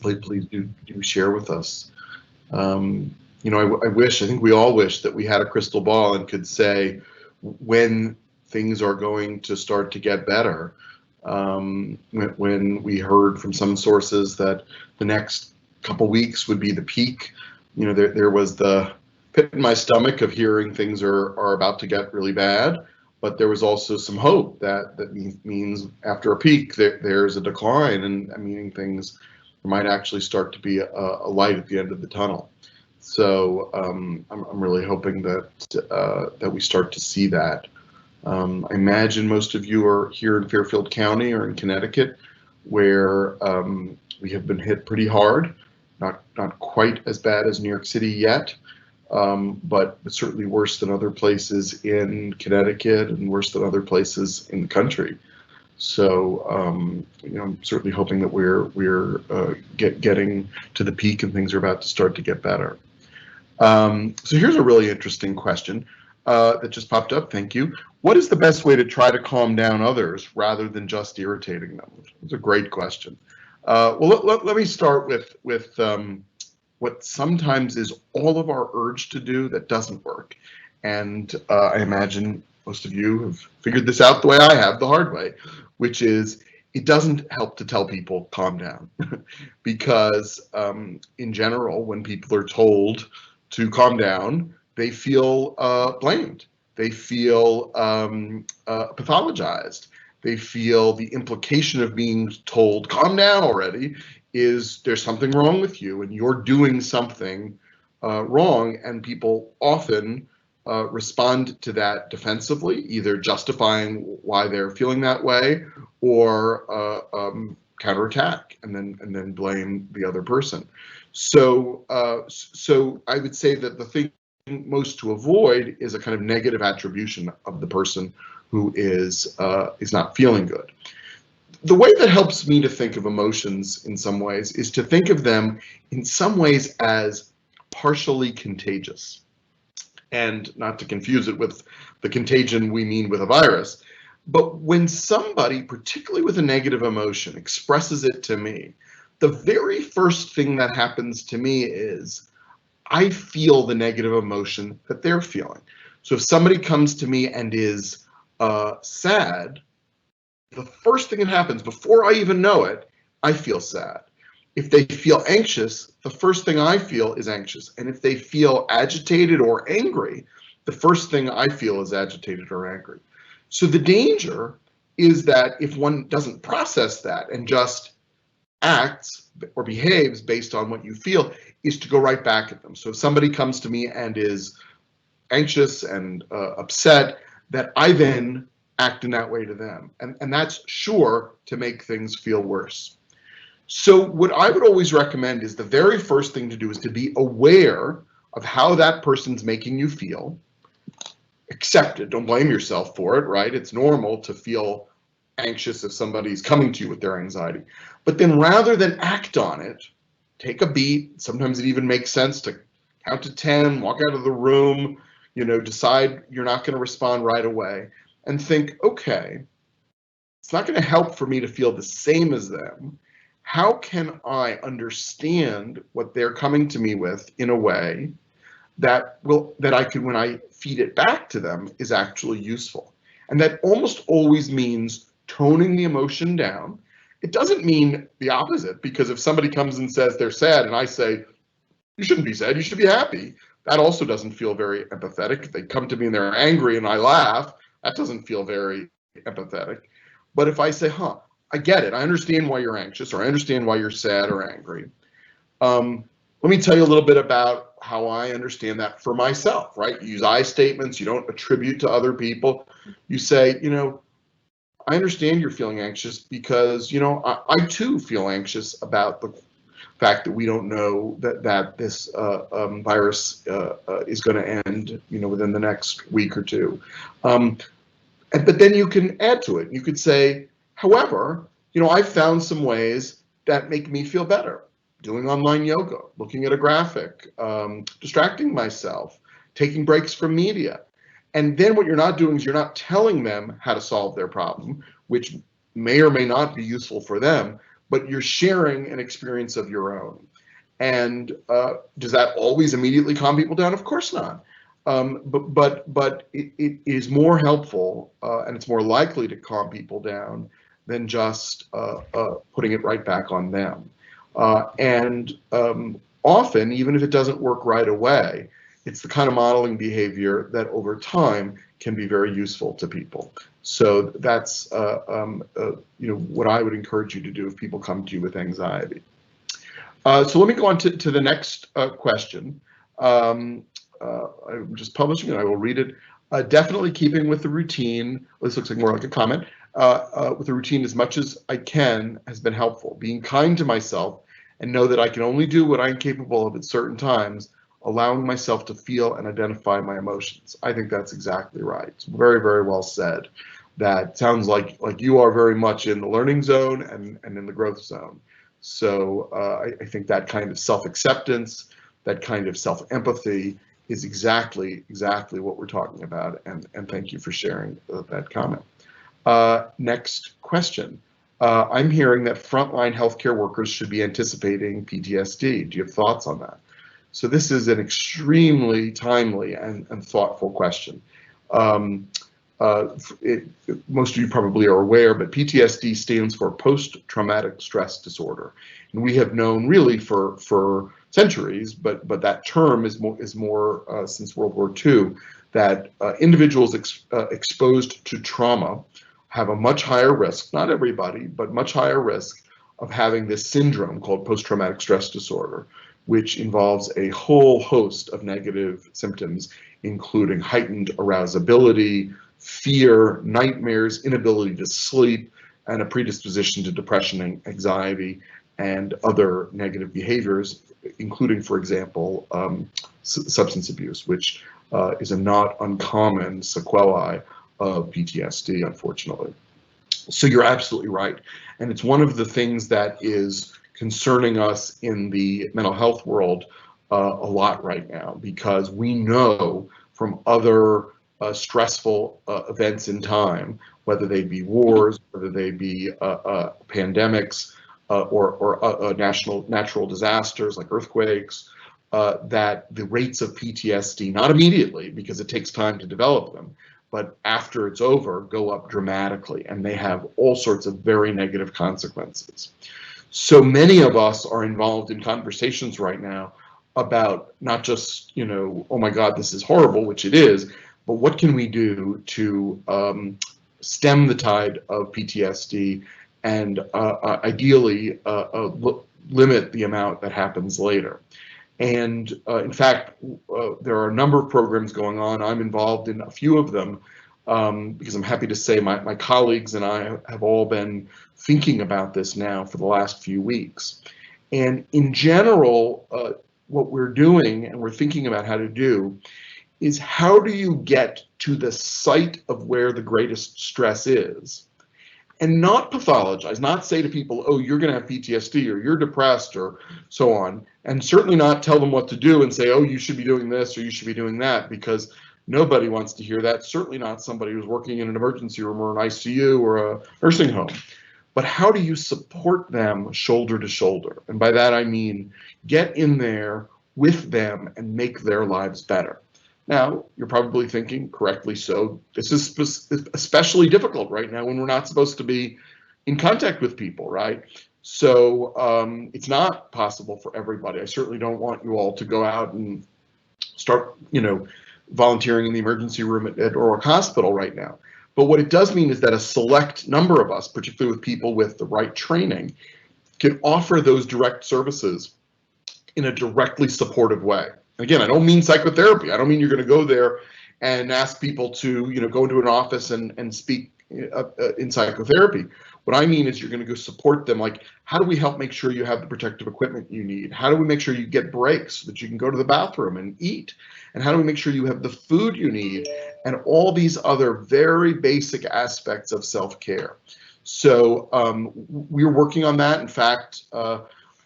Please do share with us. You know, I think we all wish that we had a crystal ball and could say when things are going to start to get better. When we heard from some sources that the next couple weeks would be the peak, you know, there was the pit in my stomach of hearing things are about to get really bad, but there was also some hope that means after a peak there's a decline, and meaning things might actually start to be a light at the end of the tunnel. So I'm really hoping that we start to see that. I imagine most of you are here in Fairfield County or in Connecticut, where we have been hit pretty hard. Not quite as bad as New York City yet, but certainly worse than other places in Connecticut and worse than other places in the country. So you know, I'm certainly hoping that we're getting to the peak and things are about to start to get better. So here's a really interesting question that just popped up. Thank you. What is the best way to try to calm down others rather than just irritating them? It's a great question. Well, let me start with what sometimes is all of our urge to do that doesn't work. And I imagine most of you have figured this out the way I have, the hard way, which is it doesn't help to tell people calm down because in general, when people are told to calm down, they feel blamed. They feel pathologized. They feel the implication of being told, calm down already, is there's something wrong with you and you're doing something wrong. And people often respond to that defensively, either justifying why they're feeling that way or counterattack and then blame the other person. So I would say that the thing most to avoid is a kind of negative attribution of the person who is not feeling good. The way that helps me to think of emotions in some ways is to think of them in some ways as partially contagious, and not to confuse it with the contagion we mean with a virus. But when somebody, particularly with a negative emotion, expresses it to me, the very first thing that happens to me is I feel the negative emotion that they're feeling. So if somebody comes to me and is sad, the first thing that happens before I even know it, I feel sad. If they feel anxious, the first thing I feel is anxious. And if they feel agitated or angry, the first thing I feel is agitated or angry. So the danger is that if one doesn't process that and just acts or behaves based on what you feel, is to go right back at them. So if somebody comes to me and is anxious and upset, that I then act in that way to them. And that's sure to make things feel worse. So what I would always recommend is the very first thing to do is to be aware of how that person's making you feel. Accept it. Don't blame yourself for it, right? It's normal to feel anxious if somebody's coming to you with their anxiety. But then rather than act on it, take a beat. Sometimes it even makes sense to count to 10, walk out of the room, decide you're not going to respond right away and think, okay, it's not going to help for me to feel the same as them. How can I understand what they're coming to me with in a way that I could, when I feed it back to them, is actually useful? And that almost always means toning the emotion down. It doesn't mean the opposite, because if somebody comes and says they're sad and I say, you shouldn't be sad, you should be happy, that also doesn't feel very empathetic. If they come to me and they're angry and I laugh, that doesn't feel very empathetic. But if I say, I get it, I understand why you're anxious, or I understand why you're sad or angry. Let me tell you a little bit about how I understand that for myself, right? You use I statements, you don't attribute to other people. You say, I understand you're feeling anxious because, I too feel anxious about the fact that we don't know that this virus is going to end, within the next week or two. But then you can add to it. You could say, however, I've found some ways that make me feel better. Doing online yoga, looking at a graphic, distracting myself, taking breaks from media. And then what you're not doing is you're not telling them how to solve their problem, which may or may not be useful for them, but you're sharing an experience of your own. And does that always immediately calm people down? Of course not. But it is more helpful and it's more likely to calm people down than just putting it right back on them. And often, even if it doesn't work right away, it's the kind of modeling behavior that over time can be very useful to people. So that's what I would encourage you to do if people come to you with anxiety. So let me go on to the next question. I'm just publishing it. I will read it. Definitely keeping with the routine. This looks like more like a comment. With the routine as much as I can has been helpful. Being kind to myself and know that I can only do what I'm capable of at certain times, allowing myself to feel and identify my emotions. I think that's exactly right. It's very, very well said. That sounds like you are very much in the learning zone and in the growth zone. So I think that kind of self-acceptance, that kind of self-empathy is exactly what we're talking about. And thank you for sharing that comment. Next question. I'm hearing that frontline healthcare workers should be anticipating PTSD. Do you have thoughts on that? So this is an extremely timely and thoughtful question. Most of you probably are aware, but PTSD stands for post-traumatic stress disorder. And we have known really for centuries, but that term is more since World War II, that individuals exposed to trauma have a much higher risk, not everybody, but much higher risk of having this syndrome called post-traumatic stress disorder, which involves a whole host of negative symptoms, including heightened arousability, fear, nightmares, inability to sleep, and a predisposition to depression and anxiety and other negative behaviors, including, for example, substance abuse, which is a not uncommon sequelae of PTSD, unfortunately. So you're absolutely right. And it's one of the things that is concerning us in the mental health world a lot right now, because we know from other stressful events in time, whether they be wars, whether they be pandemics, or natural disasters like earthquakes, that the rates of PTSD, not immediately because it takes time to develop them, but after it's over, go up dramatically, and they have all sorts of very negative consequences. So many of us are involved in conversations right now about not just, oh my God, this is horrible, which it is, but what can we do to stem the tide of PTSD and ideally limit the amount that happens later. And in fact, there are a number of programs going on. I'm involved in a few of them because I'm happy to say my colleagues and I have all been thinking about this now for the last few weeks. And in general, what we're doing and we're thinking about how to do is how do you get to the site of where the greatest stress is and not pathologize, not say to people, oh, you're going to have PTSD or you're depressed or so on, and certainly not tell them what to do and say, oh, you should be doing this or you should be doing that, because nobody wants to hear that, certainly not somebody who's working in an emergency room or an ICU or a nursing home. But how do you support them shoulder to shoulder? And by that I mean get in there with them and make their lives better. Now, you're probably thinking, correctly so, this is especially difficult right now when we're not supposed to be in contact with people, right? So it's not possible for everybody. I certainly don't want you all to go out and start, volunteering in the emergency room at Orwick Hospital right now. But what it does mean is that a select number of us, particularly with people with the right training, can offer those direct services in a directly supportive way. Again, I don't mean psychotherapy. I don't mean you're going to go there and ask people to, go into an office and speak in psychotherapy. What I mean is you're going to go support them. Like, how do we help make sure you have the protective equipment you need? How do we make sure you get breaks so that you can go to the bathroom and eat? And how do we make sure you have the food you need? And all these other very basic aspects of self-care. So we're working on that. In fact,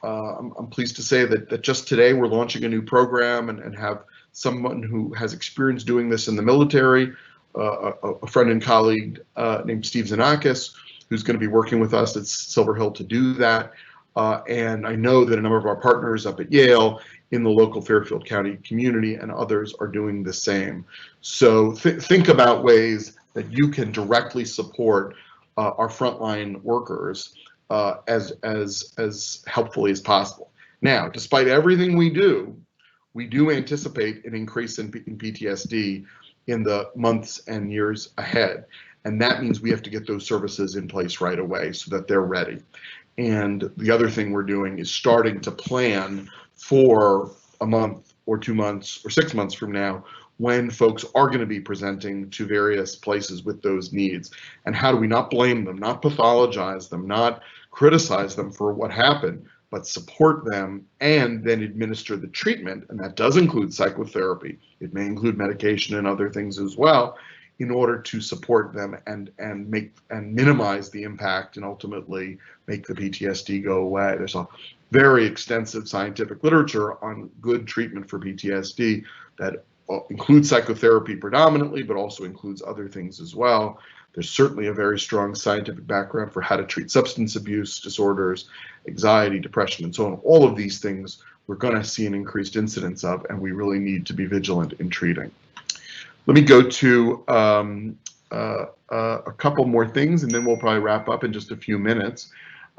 I'm pleased to say that just today we're launching a new program and have someone who has experience doing this in the military, a friend and colleague named Steve Zanakis, who's going to be working with us at Silver Hill to do that. And I know that a number of our partners up at Yale, in the local Fairfield County community, and others are doing the same. So think about ways that you can directly support our frontline workers as helpfully as possible. Now, despite everything we do anticipate an increase in PTSD in the months and years ahead. And that means we have to get those services in place right away so that they're ready. And the other thing we're doing is starting to plan for a month or 2 months or 6 months from now when folks are going to be presenting to various places with those needs. And how do we not blame them, not pathologize them, not criticize them for what happened, but support them and then administer the treatment. And that does include psychotherapy. It may include medication and other things as well, in order to support them and minimize the impact and ultimately make the PTSD go away. There's a very extensive scientific literature on good treatment for PTSD that includes psychotherapy predominantly, but also includes other things as well. There's certainly a very strong scientific background for how to treat substance abuse disorders, anxiety, depression, and so on. All of these things we're going to see an increased incidence of, and we really need to be vigilant in treating. Let me go to a couple more things, and then we'll probably wrap up in just a few minutes.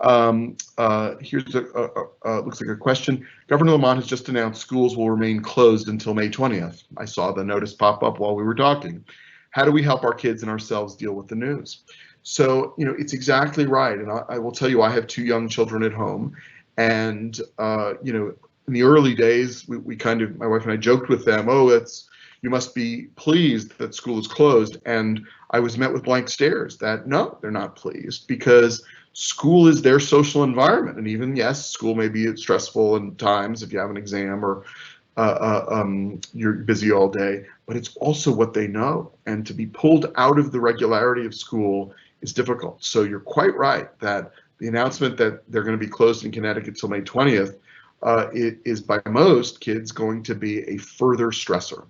Here's looks like a question. Governor Lamont has just announced schools will remain closed until May 20th. I saw the notice pop up while we were talking. How do we help our kids and ourselves deal with the news? So, it's exactly right. And I will tell you, I have 2 young children at home. And, in the early days, we kind of, my wife and I joked with them, oh, you must be pleased that school is closed. And I was met with blank stares that no, they're not pleased, because school is their social environment. And even, yes, school may be stressful in times if you have an exam or you're busy all day, but it's also what they know. And to be pulled out of the regularity of school is difficult. So you're quite right that the announcement that they're going to be closed in Connecticut till May 20th it is by most kids going to be a further stressor.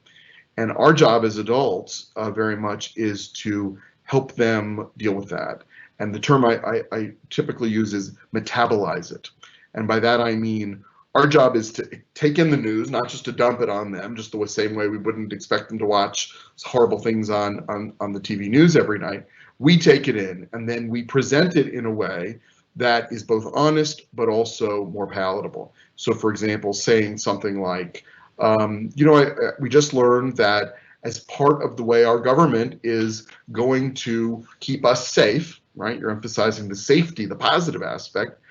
And our job as adults very much is to help them deal with that. And the term I typically use is metabolize it. And by that I mean our job is to take in the news, not just to dump it on them, just the same way we wouldn't expect them to watch horrible things on the TV news every night. We take it in and then we present it in a way that is both honest but also more palatable. So for example, saying something like, we just learned that as part of the way our government is going to keep us safe, right? You're emphasizing the safety, the positive aspect.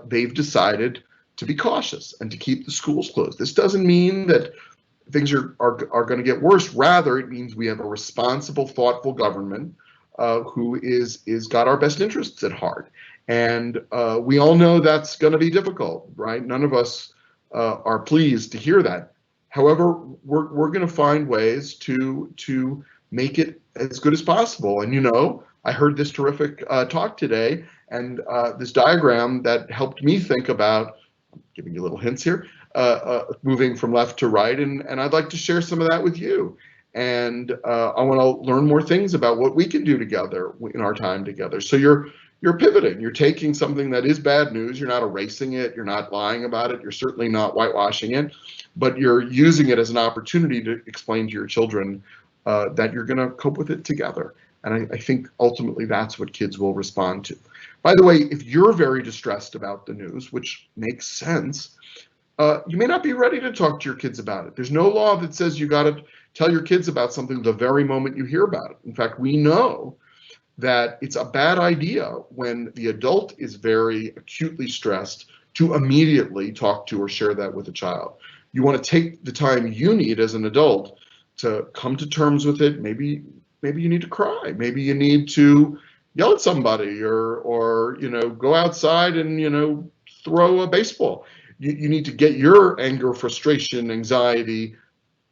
They've decided to be cautious and to keep the schools closed. This doesn't mean that things are going to get worse. Rather, it means we have a responsible, thoughtful government who is got our best interests at heart. And we all know that's going to be difficult, right? None of us are pleased to hear that. However, we're going to find ways to make it as good as possible. And, you know, I heard this terrific talk today, and this diagram that helped me think about, giving you little hints here, moving from left to right, and I'd like to share some of that with you. And I want to learn more things about what we can do together in our time together. So you're pivoting. You're taking something that is bad news. You're not erasing it. You're not lying about it. You're certainly not whitewashing it, but you're using it as an opportunity to explain to your children that you're going to cope with it together. And I think ultimately that's what kids will respond to. By the way, if you're very distressed about the news, which makes sense, you may not be ready to talk to your kids about it. There's no law that says you got to tell your kids about something the very moment you hear about it. In fact, we know that it's a bad idea when the adult is very acutely stressed to immediately talk to or share that with a child. You want to take the time you need as an adult to come to terms with it. Maybe you need to cry. Maybe you need to yell at somebody or you know, go outside and, you know, throw a baseball. You need to get your anger, frustration, anxiety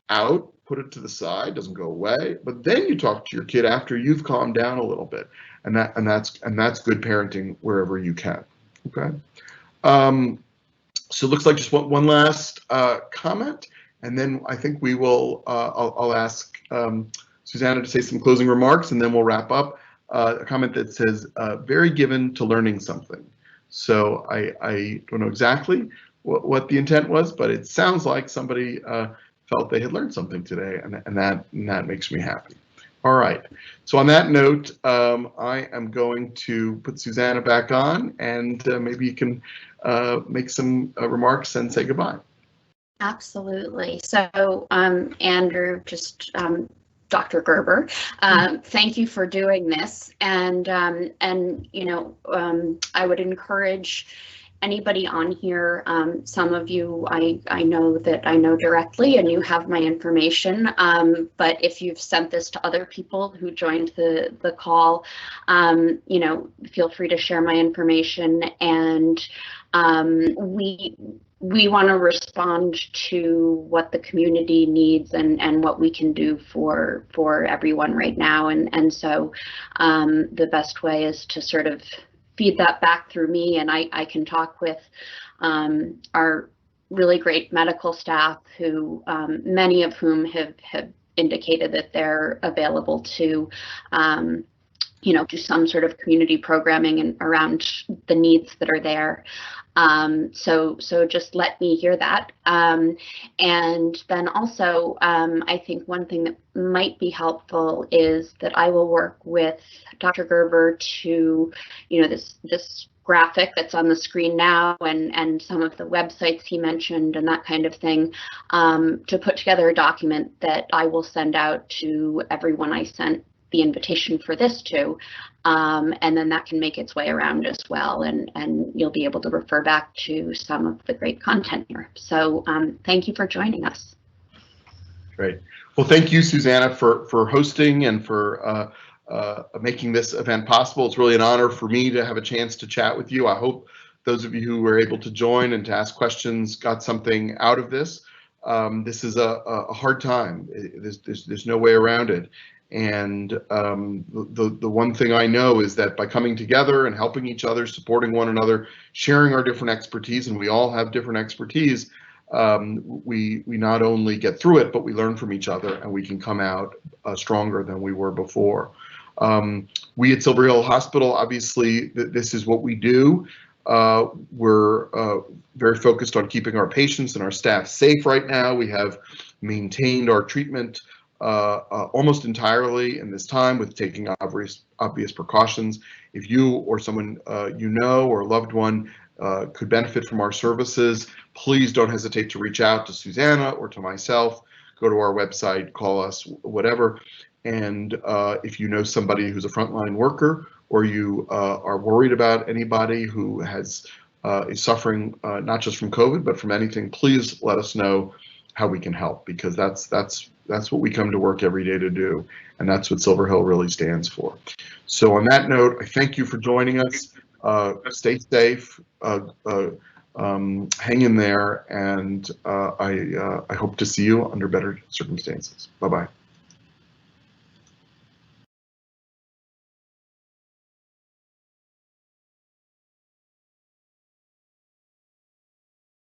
out, put it to the side, doesn't go away, but then you talk to your kid after you've calmed down a little bit, and that's good parenting wherever you can. Okay. So it looks like just one last comment, and then I think we will. I'll ask Susannah to say some closing remarks, and then we'll wrap up. A comment that says, "Very given to learning something." So I don't know exactly what the intent was, but it sounds like somebody felt they had learned something today, and that makes me happy. All right. So on that note, I am going to put Susannah back on, and maybe you can make some remarks and say goodbye. Absolutely. So, Andrew, just Dr. Gerber, thank you for doing this, and you know, I would encourage anybody on here. Some of you I know that I know directly, and you have my information, but if you've sent this to other people who joined the call, you know, feel free to share my information, and we want to respond to what the community needs and what we can do for everyone right now, and so the best way is to sort of feed that back through me, and I can talk with our really great medical staff, who many of whom have indicated that they're available to you know, do some sort of community programming and around the needs that are there. So just let me hear that. And then also, I think one thing that might be helpful is that I will work with Dr. Gerber to, you know, this graphic that's on the screen now, and some of the websites he mentioned and that kind of thing, to put together a document that I will send out to everyone I sent the invitation for this to, and then that can make its way around as well, and you'll be able to refer back to some of the great content here. So thank you for joining us. Great. Well, thank you, Susannah, for hosting and for making this event possible. It's really an honor for me to have a chance to chat with you. I hope those of you who were able to join and to ask questions got something out of this. This is a hard time. There's no way around it. And the one thing I know is that by coming together and helping each other, supporting one another, sharing our different expertise, and we all have different expertise, we not only get through it, but we learn from each other, and we can come out stronger than we were before. We at Silver Hill Hospital, obviously, this is what we do. We're very focused on keeping our patients and our staff safe right now. We have maintained our treatment almost entirely in this time with taking obvious precautions. If you or someone you know or a loved one could benefit from our services, please don't hesitate to reach out to Susannah or to myself. go to our website, call us, whatever. And if you know somebody who's a frontline worker, or you are worried about anybody who is suffering not just from COVID, but from anything, please let us know how we can help, because that's what we come to work every day to do, and that's what Silver Hill really stands for. So on that note, I thank you for joining us. Stay safe, hang in there, and I hope to see you under better circumstances. Bye-bye.